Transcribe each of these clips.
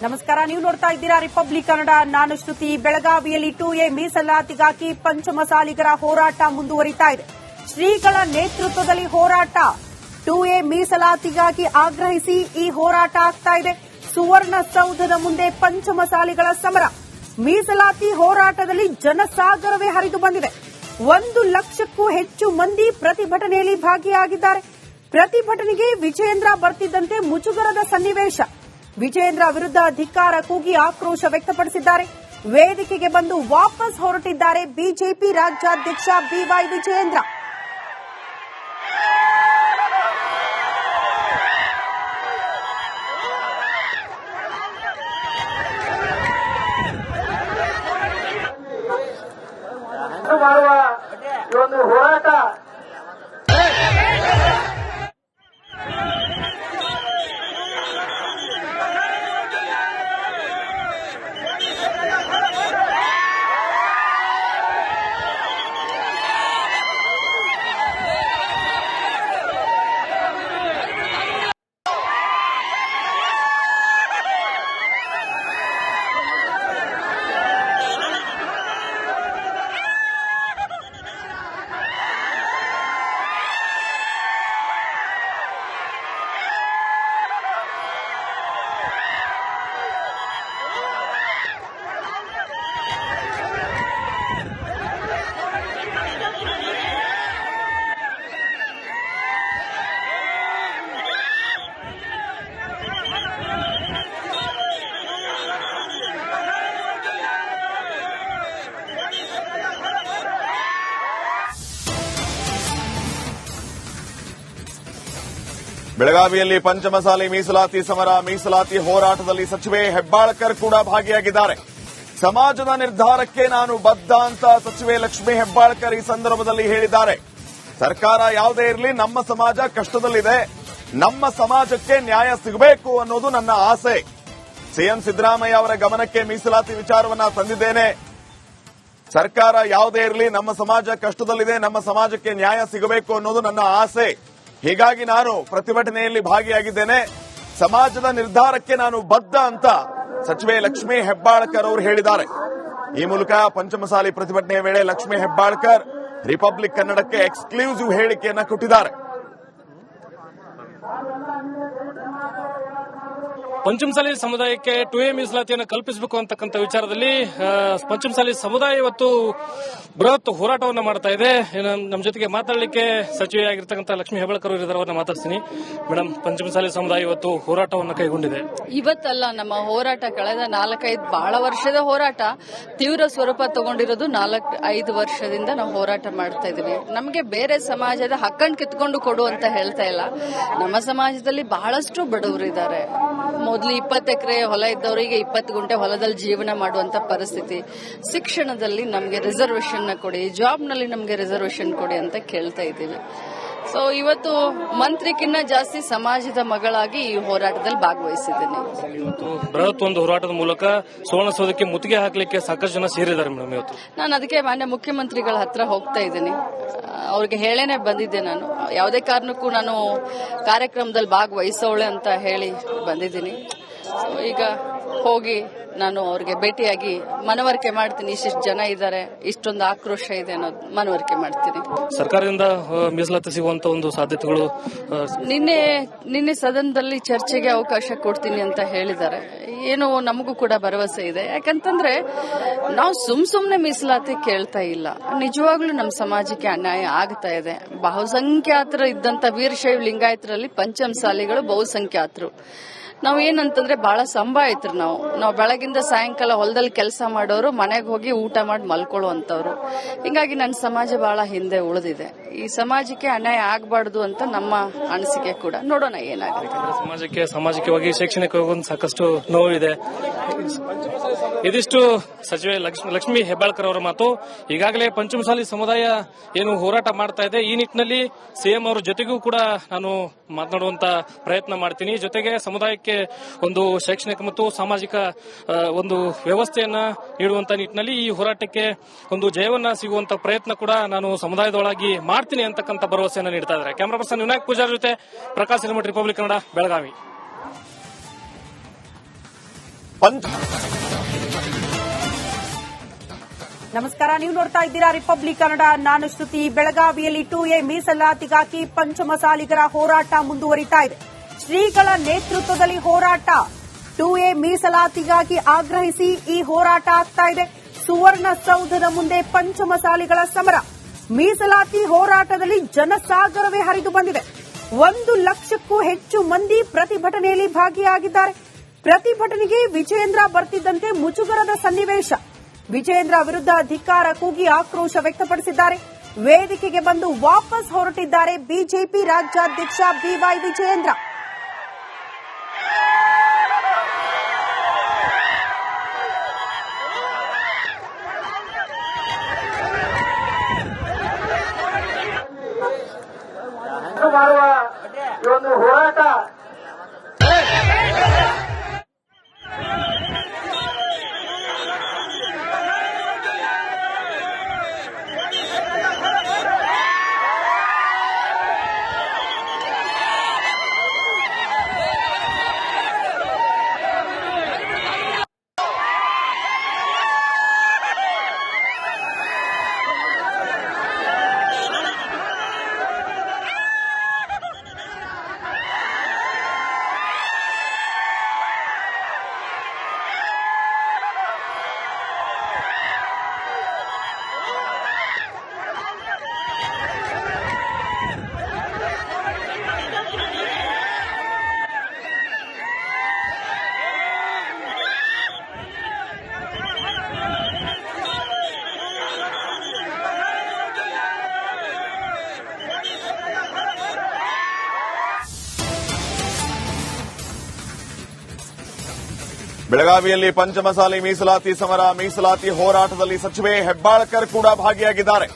ನಮಸ್ಕಾರ, ನೀವು ನೋಡ್ತಾ ಇದ್ದೀರಾ ರಿಪಬ್ಲಿಕ್ ಕನ್ನಡ. ನಾನು ಶ್ರುತಿ. ಬೆಳಗಾವಿಯಲ್ಲಿ 2A ಮೀಸಲಾತಿಗಾಗಿ ಪಂಚಮಸಾಲಿಗರ ಹೋರಾಟ ಮುಂದುವರಿತಾ ಇದೆ. ಶ್ರೀಗಳ ನೇತೃತ್ವದಲ್ಲಿ ಹೋರಾಟ. 2A ಮೀಸಲಾತಿಗಾಗಿ ಆಗ್ರಹಿಸಿ ಈ ಹೋರಾಟ ಆಗ್ತಾ ಇದೆ. ಸುವರ್ಣಸೌಧದ ಮುಂದೆ ಪಂಚಮಸಾಲಿಗಳ ಸಮರ. ಮೀಸಲಾತಿ ಹೋರಾಟದಲ್ಲಿ ಜನಸಾಗರವೇ ಹರಿದು ಬಂದಿದೆ. 1 ಲಕ್ಷಕ್ಕೂ ಹೆಚ್ಚು ಮಂದಿ ಪ್ರತಿಭಟನೆಯಲ್ಲಿ ಭಾಗಿಯಾಗಿದ್ದಾರೆ. ಪ್ರತಿಭಟನೆಗೆ ವಿಜಯೇಂದ್ರ ಬರ್ತಿದ್ದಂತೆ ಮುಜುಗರದ ಸನ್ನಿವೇಶ. ವಿಜಯೇಂದ್ರ ವಿರುದ್ಧ ಧಿಕ್ಕಾರ ಕೂಗಿ ಆಕ್ರೋಶ ವ್ಯಕ್ತಪಡಿಸಿದ್ದಾರೆ. ವೇದಿಕೆಗೆ ಬಂದು ವಾಪಸ್ ಹೊರಟಿದ್ದಾರೆ ಬಿಜೆಪಿ ರಾಜ್ಯಾಧ್ಯಕ್ಷ ಬಿವೈ ವಿಜಯೇಂದ್ರ. ಮಾಡುವ ಈ ಒಂದು ಹೋರಾಟ ಬೆಳಗಾವಿಯಲ್ಲಿ ಪಂಚಮಸಾಲಿ ಮೀಸಲಾತಿ ಸಮರ. ಮೀಸಲಾತಿ ಹೋರಾಟದಲ್ಲಿ ಸಚಿವೆ ಹೆಬ್ಬಾಳ್ಕರ್ ಕೂಡ ಭಾಗಿಯಾಗಿದ್ದಾರೆ. ಸಮಾಜದ ನಿರ್ಧಾರಕ್ಕೆ ನಾನು ಬದ್ಧ ಅಂತ ಸಚಿವೆ ಲಕ್ಷ್ಮೀ ಹೆಬ್ಬಾಳ್ಕರ್ ಈ ಸಂದರ್ಭದಲ್ಲಿ ಹೇಳಿದ್ದಾರೆ. ಸರ್ಕಾರ ಯಾವುದೇ ಇರಲಿ, ನಮ್ಮ ಸಮಾಜ ಕಷ್ಟದಲ್ಲಿದೆ, ನಮ್ಮ ಸಮಾಜಕ್ಕೆ ನ್ಯಾಯ ಸಿಗಬೇಕು ಅನ್ನೋದು ನನ್ನ ಆಸೆ. ಸಿಎಂ ಸಿದ್ದರಾಮಯ್ಯ ಅವರ ಗಮನಕ್ಕೆ ಮೀಸಲಾತಿ ವಿಚಾರವನ್ನ ತಂದಿದ್ದೇನೆ. ಸರ್ಕಾರ ಯಾವುದೇ ಇರಲಿ, ನಮ್ಮ ಸಮಾಜ ಕಷ್ಟದಲ್ಲಿದೆ, ನಮ್ಮ ಸಮಾಜಕ್ಕೆ ನ್ಯಾಯ ಸಿಗಬೇಕು ಅನ್ನೋದು ನನ್ನ ಆಸೆ. ಹೀಗಾಗಿ ನಾನು ಪ್ರತಿಭಟನೆಯಲ್ಲಿ ಭಾಗಿಯಾಗಿದ್ದೇನೆ. ಸಮಾಜದ ನಿರ್ಧಾರಕ್ಕೆ ನಾನು ಬದ್ಧ ಅಂತ ಸಚಿವೆ ಲಕ್ಷ್ಮೀ ಹೆಬ್ಬಾಳ್ಕರ್ ಅವರು ಹೇಳಿದ್ದಾರೆ. ಈ ಮೂಲಕ ಪಂಚಮಸಾಲಿ ಪ್ರತಿಭಟನೆಯ ವೇಳೆ ಲಕ್ಷ್ಮೀ ಹೆಬ್ಬಾಳ್ಕರ್ ರಿಪಬ್ಲಿಕ್ ಕನ್ನಡಕ್ಕೆ ಎಕ್ಸ್ಕ್ಲೂಸಿವ್ ಹೇಳಿಕೆಯನ್ನ ಕೊಟ್ಟಿದ್ದಾರೆ. ಪಂಚಮಸಾಲಿ ಸಮುದಾಯಕ್ಕೆ 2A ಮೀಸಲಾತಿಯನ್ನು ಕಲ್ಪಿಸಬೇಕು ಅಂತಕ್ಕಂಥ ವಿಚಾರದಲ್ಲಿ ಪಂಚಮಸಾಲಿ ಸಮುದಾಯ ಇವತ್ತು ಬೃಹತ್ ಹೋರಾಟವನ್ನು ಮಾಡ್ತಾ ಇದೆ. ನಮ್ಮ ಜೊತೆಗೆ ಮಾತಾಡಲಿಕ್ಕೆ ಸಚಿವೆಯಾಗಿರ್ತಕ್ಕಂಥ ಲಕ್ಷ್ಮೀ ಹೆಬ್ಬಾಳ್ಕರ್ ಅವರನ್ನ ಮಾತಾಡ್ತೀನಿ. ಮೇಡಮ್, ಪಂಚಮಸಾಲಿ ಸಮುದಾಯ ಇವತ್ತು ಹೋರಾಟವನ್ನು ಕೈಗೊಂಡಿದೆ. ಇವತ್ತಲ್ಲ, ನಮ್ಮ ಹೋರಾಟ ಕಳೆದ 4-5 ಬಹಳ ವರ್ಷದ ಹೋರಾಟ ತೀವ್ರ ಸ್ವರೂಪ ತಗೊಂಡಿರೋದು 4-5 ವರ್ಷದಿಂದ ನಾವು ಹೋರಾಟ ಮಾಡ್ತಾ ಇದೀವಿ. ನಮಗೆ ಬೇರೆ ಸಮಾಜದ ಹಕ್ಕನ್ನು ಕಿತ್ಕೊಂಡು ಕೊಡು ಅಂತ ಹೇಳ್ತಾ ಇಲ್ಲ. ನಮ್ಮ ಸಮಾಜದಲ್ಲಿ ಬಹಳಷ್ಟು ಬಡವರಿದ್ದಾರೆ. ಮೊದಲು 20 ಎಕರೆ ಹೊಲ ಇದ್ದವರಿಗೆ 20 ಗುಂಟೆ ಹೊಲದಲ್ಲಿ ಜೀವನ ಮಾಡುವಂತ ಪರಿಸ್ಥಿತಿ. ಶಿಕ್ಷಣದಲ್ಲಿ ನಮಗೆ ರಿಸರ್ವೇಶನ್ ಕೊಡಿ, ಜಾಬ್ ನಲ್ಲಿ ನಮಗೆ ರಿಸರ್ವೇಶನ್ ಕೊಡಿ ಅಂತ ಕೇಳ್ತಾ ಇದ್ದೀವಿ. ಸೊ ಇವತ್ತು ಮಂತ್ರಿಗಿನ್ನ ಜಾಸ್ತಿ ಸಮಾಜದ ಮಗಳಾಗಿ ಈ ಹೋರಾಟದಲ್ಲಿ ಭಾಗವಹಿಸಿದ್ದೇನೆ. ಇವತ್ತು ಬೃಹತ್ ಒಂದು ಹೋರಾಟದ ಮೂಲಕ ಸುವರ್ಣಸೌಧಕ್ಕೆ ಮುತ್ತಿಗೆ ಹಾಕಲಿಕ್ಕೆ ಸಾಕಷ್ಟು ಜನ ಸೇರಿದ್ದಾರೆ ಮೇಡಮ್. ಇವತ್ತು ನಾನು ಅದಕ್ಕೆ ಮಾನ್ಯ ಮುಖ್ಯಮಂತ್ರಿಗಳ ಹತ್ರ ಹೋಗ್ತಾ ಇದ್ದೀನಿ. ಅವ್ರಿಗೆ ಹೇಳೇನೆ ಬಂದಿದ್ದೆ. ನಾನು ಯಾವುದೇ ಕಾರಣಕ್ಕೂ ನಾನು ಕಾರ್ಯಕ್ರಮದಲ್ಲಿ ಭಾಗವಹಿಸೋಳೆ ಅಂತ ಹೇಳಿ ಬಂದಿದ್ದೀನಿ. ಈಗ ಹೋಗಿ ನಾನು ಅವ್ರಿಗೆ ಭೇಟಿಯಾಗಿ ಮನವರಿಕೆ ಮಾಡ್ತೀನಿ. ಇಷ್ಟಿಷ್ಟು ಜನ ಇದ್ದಾರೆ, ಇಷ್ಟೊಂದು ಆಕ್ರೋಶ ಇದೆ ಅನ್ನೋದು ಮನವರಿಕೆ ಮಾಡ್ತೀನಿ. ಸರ್ಕಾರದಿಂದ ಮೀಸಲಾತಿ ಸಿಗುವಂತ ಒಂದು ಸಾಧ್ಯತೆಗಳು ನಿನ್ನೆ ಸದನದಲ್ಲಿ ಚರ್ಚೆಗೆ ಅವಕಾಶ ಕೊಡ್ತೀನಿ ಅಂತ ಹೇಳಿದ್ದಾರೆ. ಏನೋ ನಮಗೂ ಕೂಡ ಭರವಸೆ ಇದೆ. ಯಾಕಂತಂದ್ರೆ ನಾವು ಸುಮ್ನೆ ಮೀಸಲಾತಿ ಕೇಳ್ತಾ ಇಲ್ಲ. ನಿಜವಾಗ್ಲೂ ನಮ್ಮ ಸಮಾಜಕ್ಕೆ ಅನ್ಯಾಯ ಆಗ್ತಾ ಇದೆ. ಬಹುಸಂಖ್ಯಾತರು ಇದ್ದಂತ ವೀರಶೈವ ಲಿಂಗಾಯತರಲ್ಲಿ ಪಂಚಮಸಾಲಿಗಳು ಬಹುಸಂಖ್ಯಾತರು. ನಾವ್ ಏನಂತಂದ್ರೆ ಬಹಳ ಸಂಭಾಯಿತರು. ನಾವು ಬೆಳಗಿಂದ ಸಾಯಂಕಾಲ ಹೊಲದಲ್ಲಿ ಕೆಲಸ ಮಾಡೋರು, ಮನೆಗೆ ಹೋಗಿ ಊಟ ಮಾಡಿ ಮಲ್ಕೊಳ್ಳುವಂತವ್ರು. ಹಿಂಗಾಗಿ ನನ್ನ ಸಮಾಜ ಬಹಳ ಹಿಂದೆ ಉಳಿದಿದೆ. ಈ ಸಮಾಜಕ್ಕೆ ಅನ್ಯಾಯ ಆಗಬಾರ್ದು ಅಂತ ನಮ್ಮ ಅನಿಸಿಕೆ ಕೂಡ. ನೋಡೋಣ ಏನಾಗುತ್ತೆ. ಸಾಮಾಜಿಕವಾಗಿ ಶೈಕ್ಷಣಿಕವಾಗಿ ಸಾಕಷ್ಟು ನೋವಿದೆ. ಇದಿಷ್ಟು ಸಚಿವೆ ಲಕ್ಷ್ಮೀ ಹೆಬ್ಬಾಳ್ಕರ್ ಅವರ ಮಾತು. ಈಗಾಗಲೇ ಪಂಚಮಸಾಲಿ ಸಮುದಾಯ ಏನು ಹೋರಾಟ ಮಾಡ್ತಾ ಇದೆ, ಈ ನಿಟ್ಟಿನಲ್ಲಿ ಸಿಎಂ ಅವರ ಜೊತೆಗೂ ಕೂಡ ನಾನು ಮಾತನಾಡುವಂತ ಪ್ರಯತ್ನ ಮಾಡ್ತೀನಿ. ಜೊತೆಗೆ ಸಮುದಾಯಕ್ಕೆ ಒಂದು ಶೈಕ್ಷಣಿಕ ಮತ್ತು ಸಾಮಾಜಿಕ ಒಂದು ವ್ಯವಸ್ಥೆಯನ್ನ ನೀಡುವಂತ ನಿಟ್ಟಿನಲ್ಲಿ ಈ ಹೋರಾಟಕ್ಕೆ ಒಂದು ಜಯವನ್ನ ಸಿಗುವಂತ ಪ್ರಯತ್ನ ಕೂಡ ನಾನು ಸಮುದಾಯದೊಳಗಾಗಿ ಮಾಡ್ತೀನಿ ಅಂತಕ್ಕಂಥ ಭರವಸೆಯನ್ನು ನೀಡ್ತಾ ಇದ್ದಾರೆ. ಕ್ಯಾಮರಾ ಪರ್ಸನ್ ವಿನಾಯಕ್ ಪೂಜಾರ್ ಜೊತೆ ಪ್ರಕಾಶ್ ಹಿರೇಮಠ, ರಿಪಬ್ಲಿಕ್ ಕನ್ನಡ, ಬೆಳಗಾವಿ. ನಮಸ್ಕಾರ, ನೀವು ನೋಡ್ತಾ ಇದ್ದೀರಾ ರಿಪಬ್ಲಿಕ್ ಕನ್ನಡ. ನಾನು ಶ್ರುತಿ. ಬೆಳಗಾವಿಯಲ್ಲಿ 2A ಮೀಸಲಾತಿಗಾಗಿ ಪಂಚಮಸಾಲಿಗರ ಹೋರಾಟ ಮುಂದುವರಿತಾ ಇದೆ. ಶ್ರೀಗಳ ನೇತೃತ್ವದಲ್ಲಿ ಹೋರಾಟ. 2A ಮೀಸಲಾತಿಗಾಗಿ ಆಗ್ರಹಿಸಿ ಈ ಹೋರಾಟ ಆಗ್ತಾ ಇದೆ. ಸುವರ್ಣಸೌಧದ ಮುಂದೆ ಪಂಚಮಸಾಲಿಗಳ ಸಮರ. ಮೀಸಲಾತಿ ಹೋರಾಟದಲ್ಲಿ ಜನಸಾಗರವೇ ಹರಿದು ಬಂದಿದೆ. 1 ಲಕ್ಷಕ್ಕೂ ಹೆಚ್ಚು ಮಂದಿ ಪ್ರತಿಭಟನೆಯಲ್ಲಿ ಭಾಗಿಯಾಗಿದ್ದಾರೆ. ಪ್ರತಿಭಟನೆಗೆ ವಿಜಯೇಂದ್ರ ಬರ್ತಿದ್ದಂತೆ ಮುಜುಗರದ ಸನ್ನಿವೇಶ. ವಿಜಯೇಂದ್ರ ವಿರುದ್ಧ ಧಿಕ್ಕಾರ ಕೂಗಿ ಆಕ್ರೋಶ ವ್ಯಕ್ತಪಡಿಸಿದ್ದಾರೆ. ವೇದಿಕೆಗೆ ಬಂದು ವಾಪಸ್ ಹೊರಟಿದ್ದಾರೆ ಬಿಜೆಪಿ ರಾಜ್ಯಾಧ್ಯಕ್ಷ ಬಿವೈ ವಿಜಯೇಂದ್ರ. ಮಾಡುವ ಈ ಒಂದು ಹೋರಾಟ ಬೆಳಗಾವಿಯಲ್ಲಿ ಪಂಚಮಸಾಲಿ ಮೀಸಲಾತಿ ಸಮರ, ಮೀಸಲಾತಿ ಹೋರಾಟದಲ್ಲಿ ಸಚಿವೆ ಹೆಬ್ಬಾಳ್ಕರ್ ಕೂಡ ಭಾಗಿಯಾಗಿದ್ದಾರೆ.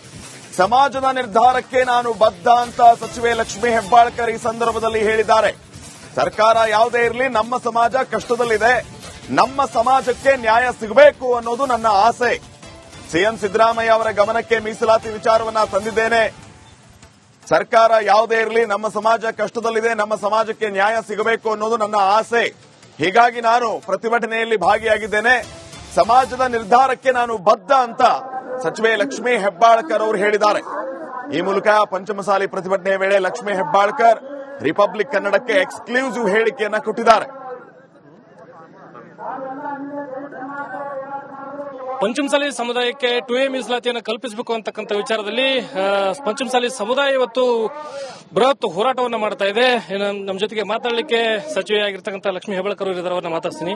ಸಮಾಜದ ನಿರ್ಧಾರಕ್ಕೆ ನಾನು ಬದ್ಧ ಅಂತ ಸಚಿವೆ ಲಕ್ಷ್ಮೀ ಹೆಬ್ಬಾಳ್ಕರ್ ಈ ಸಂದರ್ಭದಲ್ಲಿ ಹೇಳಿದ್ದಾರೆ. ಸರ್ಕಾರ ಯಾವುದೇ ಇರಲಿ, ನಮ್ಮ ಸಮಾಜ ಕಷ್ಟದಲ್ಲಿದೆ, ನಮ್ಮ ಸಮಾಜಕ್ಕೆ ನ್ಯಾಯ ಸಿಗಬೇಕು ಅನ್ನೋದು ನನ್ನ ಆಸೆ. ಸಿಎಂ ಸಿದ್ದರಾಮಯ್ಯ ಅವರ ಗಮನಕ್ಕೆ ಮೀಸಲಾತಿ ವಿಚಾರವನ್ನ ತಂದಿದ್ದೇನೆ. ಸರ್ಕಾರ ಯಾವುದೇ ಇರಲಿ, ನಮ್ಮ ಸಮಾಜ ಕಷ್ಟದಲ್ಲಿದೆ, ನಮ್ಮ ಸಮಾಜಕ್ಕೆ ನ್ಯಾಯ ಸಿಗಬೇಕು ಅನ್ನೋದು ನನ್ನ ಆಸೆ. ಹೀಗಾಗಿ ನಾನು ಪ್ರತಿಭಟನೆಯಲ್ಲಿ ಭಾಗಿಯಾಗಿದ್ದೇನೆ. ಸಮಾಜದ ನಿರ್ಧಾರಕ್ಕೆ ನಾನು ಬದ್ಧ ಅಂತ ಸಚಿವೆ ಲಕ್ಷ್ಮೀ ಹೆಬ್ಬಾಳ್ಕರ್ ಅವರು ಹೇಳಿದ್ದಾರೆ. ಈ ಮೂಲಕ ಪಂಚಮಸಾಲಿ ಪ್ರತಿಭಟನೆಯ ವೇಳೆ ಲಕ್ಷ್ಮೀ ಹೆಬ್ಬಾಳ್ಕರ್ ರಿಪಬ್ಲಿಕ್ ಕನ್ನಡಕ್ಕೆ ಎಕ್ಸ್ಕ್ಲೂಸಿವ್ ಹೇಳಿಕೆಯನ್ನ ಕೊಟ್ಟಿದ್ದಾರೆ. ಪಂಚಮಸಾಲಿ ಸಮುದಾಯಕ್ಕೆ 2A ಮೀಸಲಾತಿಯನ್ನು ಕಲ್ಪಿಸಬೇಕು ಅಂತಕ್ಕಂಥ ವಿಚಾರದಲ್ಲಿ ಪಂಚಮಸಾಲಿ ಸಮುದಾಯ ಇವತ್ತು ಬೃಹತ್ ಹೋರಾಟವನ್ನು ಮಾಡ್ತಾ ಇದೆ. ನಮ್ಮ ಜೊತೆಗೆ ಮಾತಾಡಲಿಕ್ಕೆ ಸಚಿವೆಯಾಗಿರ್ತಕ್ಕಂಥ ಲಕ್ಷ್ಮೀ ಹೆಬ್ಬಾಳ್ಕರ್ ಅವರನ್ನ ಮಾತಾಡ್ತೀನಿ.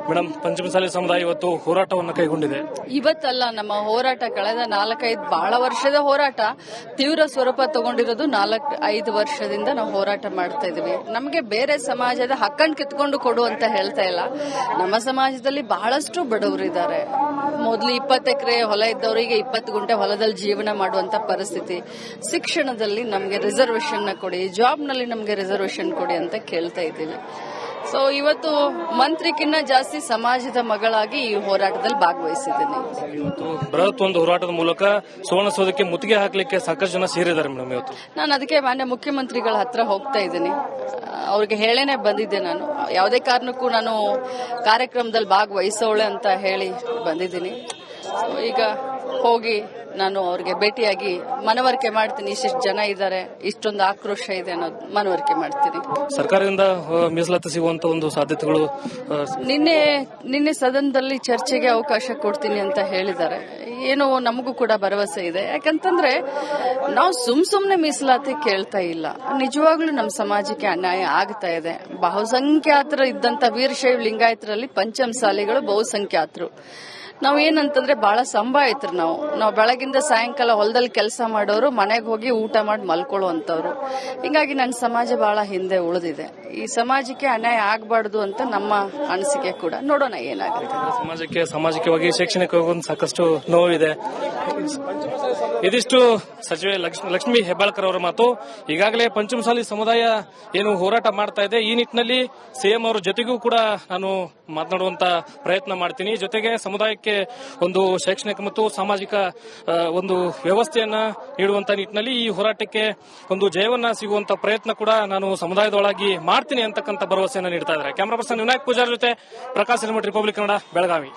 ಮೇಡಮ್, ಪಂಚಮಸಾಲಿ ಸಮುದಾಯ ಇವತ್ತು ಹೋರಾಟವನ್ನು ಕೈಗೊಂಡಿದೆ. ಇವತ್ತಲ್ಲ, ನಮ್ಮ ಹೋರಾಟ ಕಳೆದ 4-5 ಬಹಳ ವರ್ಷದ ಹೋರಾಟ ತೀವ್ರ ಸ್ವರೂಪ ತಗೊಂಡಿರೋದು 4-5 ವರ್ಷದಿಂದ ನಾವು ಹೋರಾಟ ಮಾಡ್ತಾ ಇದೀವಿ. ನಮಗೆ ಬೇರೆ ಸಮಾಜದ ಹಕ್ಕನ್ನು ಕಿತ್ಕೊಂಡು ಕೊಡು ಅಂತ ಹೇಳ್ತಾ ಇಲ್ಲ. ನಮ್ಮ ಸಮಾಜದಲ್ಲಿ ಬಹಳಷ್ಟು ಬಡವರಿದ್ದಾರೆ. ಮೊದಲು 20 ಎಕರೆ ಹೊಲ ಇದ್ದವರಿಗೆ 20 ಗುಂಟೆ ಹೊಲದಲ್ಲಿ ಜೀವನ ಮಾಡುವಂತ ಪರಿಸ್ಥಿತಿ. ಶಿಕ್ಷಣದಲ್ಲಿ ನಮಗೆ ರಿಸರ್ವೇಶನ್ ಕೊಡಿ, ಜಾಬ್ ನಲ್ಲಿ ನಮಗೆ ರಿಸರ್ವೇಶನ್ ಕೊಡಿ ಅಂತ ಕೇಳ್ತಾ ಇದ್ದೀವಿ. ಸೊ ಇವತ್ತು ಮಂತ್ರಿಗಿನ್ನ ಜಾಸ್ತಿ ಸಮಾಜದ ಮಗಳಾಗಿ ಈ ಹೋರಾಟದಲ್ಲಿ ಭಾಗವಹಿಸಿದ್ದೇನೆ. ಇವತ್ತು ಬೃಹತ್ ಒಂದು ಹೋರಾಟದ ಮೂಲಕ ಸುವರ್ಣಸೌಧಕ್ಕೆ ಮುತ್ತಿಗೆ ಹಾಕಲಿಕ್ಕೆ ಸಾಕಷ್ಟು ಜನ ಸೇರಿದ್ದಾರೆ ಮೇಡಮ್. ಇವತ್ತು ನಾನು ಅದಕ್ಕೆ ಮಾನ್ಯ ಮುಖ್ಯಮಂತ್ರಿಗಳ ಹತ್ರ ಹೋಗ್ತಾ ಇದ್ದೀನಿ. ಅವ್ರಿಗೆ ಹೇಳೇನೆ ಬಂದಿದ್ದೆ. ನಾನು ಯಾವುದೇ ಕಾರಣಕ್ಕೂ ನಾನು ಕಾರ್ಯಕ್ರಮದಲ್ಲಿ ಭಾಗವಹಿಸೋಳೆ ಅಂತ ಹೇಳಿ ಬಂದಿದ್ದೀನಿ. ಈಗ ಹೋಗಿ ನಾನು ಅವ್ರಿಗೆ ಭೇಟಿಯಾಗಿ ಮನವರಿಕೆ ಮಾಡ್ತೀನಿ. ಇಷ್ಟಿಷ್ಟು ಜನ ಇದ್ದಾರೆ, ಇಷ್ಟೊಂದು ಆಕ್ರೋಶ ಇದೆ ಅನ್ನೋದು ಮನವರಿಕೆ ಮಾಡ್ತೀನಿ. ಸರ್ಕಾರದಿಂದ ಮೀಸಲಾತಿ ಸಿಗುವಂತ ಒಂದು ಸಾಧ್ಯತೆಗಳು ನಿನ್ನೆ ಸದನದಲ್ಲಿ ಚರ್ಚೆಗೆ ಅವಕಾಶ ಕೊಡ್ತೀನಿ ಅಂತ ಹೇಳಿದ್ದಾರೆ. ಏನೋ ನಮಗೂ ಕೂಡ ಭರವಸೆ ಇದೆ. ಯಾಕಂತಂದ್ರೆ ನಾವು ಸುಮ್ನೆ ಮೀಸಲಾತಿ ಕೇಳ್ತಾ ಇಲ್ಲ. ನಿಜವಾಗ್ಲೂ ನಮ್ಮ ಸಮಾಜಕ್ಕೆ ಅನ್ಯಾಯ ಆಗ್ತಾ ಇದೆ. ಬಹುಸಂಖ್ಯಾತರು ಇದ್ದಂತ ವೀರಶೈವ ಲಿಂಗಾಯತರಲ್ಲಿ ಪಂಚಮಸಾಲಿಗಳು ಬಹುಸಂಖ್ಯಾತರು. ನಾವ್ ಏನಂತಂದ್ರೆ ಬಹಳ ಸಂಭಾಯಿತರು. ನಾವು ಬೆಳಗಿಂದ ಸಾಯಂಕಾಲ ಹೊಲದಲ್ಲಿ ಕೆಲಸ ಮಾಡೋರು, ಮನೆಗೆ ಹೋಗಿ ಊಟ ಮಾಡಿ ಮಲ್ಕೊಳ್ಳುವಂತವ್ರು. ಹಿಂಗಾಗಿ ನನ್ನ ಸಮಾಜ ಬಹಳ ಹಿಂದೆ ಉಳಿದಿದೆ. ಈ ಸಮಾಜಕ್ಕೆ ಅನ್ಯಾಯ ಆಗಬಾರ್ದು ಅಂತ ನಮ್ಮ ಅನಿಸಿಕೆ ಕೂಡ. ನೋಡೋಣ ಏನಾಗುತ್ತೆ. ಸಾಮಾಜಿಕವಾಗಿ ಶೈಕ್ಷಣಿಕವಾಗಿ ಸಾಕಷ್ಟು ನೋವಿದೆ. ಇದಿಷ್ಟು ಸಚಿವೆ ಲಕ್ಷ್ಮೀ ಹೆಬ್ಬಾಳ್ಕರ್ ಅವರ ಮಾತು. ಈಗಾಗಲೇ ಪಂಚಮಸಾಲಿ ಸಮುದಾಯ ಏನು ಹೋರಾಟ ಮಾಡ್ತಾ ಇದೆ, ಈ ನಿಟ್ಟಿನಲ್ಲಿ ಸಿಎಂ ಅವರ ಜೊತೆಗೂ ಕೂಡ ನಾನು ಮಾತನಾಡುವಂತ ಪ್ರಯತ್ನ ಮಾಡ್ತೀನಿ. ಜೊತೆಗೆ ಸಮುದಾಯಕ್ಕೆ ಸಮುದಾಯಕ್ಕೆ ಒಂದು ಶೈಕ್ಷಣಿಕ ಮತ್ತು ಸಾಮಾಜಿಕ ಒಂದು ವ್ಯವಸ್ಥೆಯನ್ನ ನೀಡುವಂತ ನಿಟ್ಟಿನಲ್ಲಿ ಈ ಹೋರಾಟಕ್ಕೆ ಒಂದು ಜಯವನ್ನ ಸಿಗುವಂತ ಪ್ರಯತ್ನ ಕೂಡ ನಾನು ಸಮುದಾಯದೊಳಗಾಗಿ ಮಾಡ್ತೀನಿ ಅಂತಕ್ಕಂಥ ಭರವಸೆಯನ್ನು ನೀಡ್ತಾ ಇದ್ದಾರೆ. ಕ್ಯಾಮರಾ ಪರ್ಸನ್ ವಿನಾಯಕ್ ಪೂಜಾರ್ ಜೊತೆ ಪ್ರಕಾಶ್ ರಿಪಬ್ಲಿಕ್ ಕನ್ನಡ, ಬೆಳಗಾವಿ.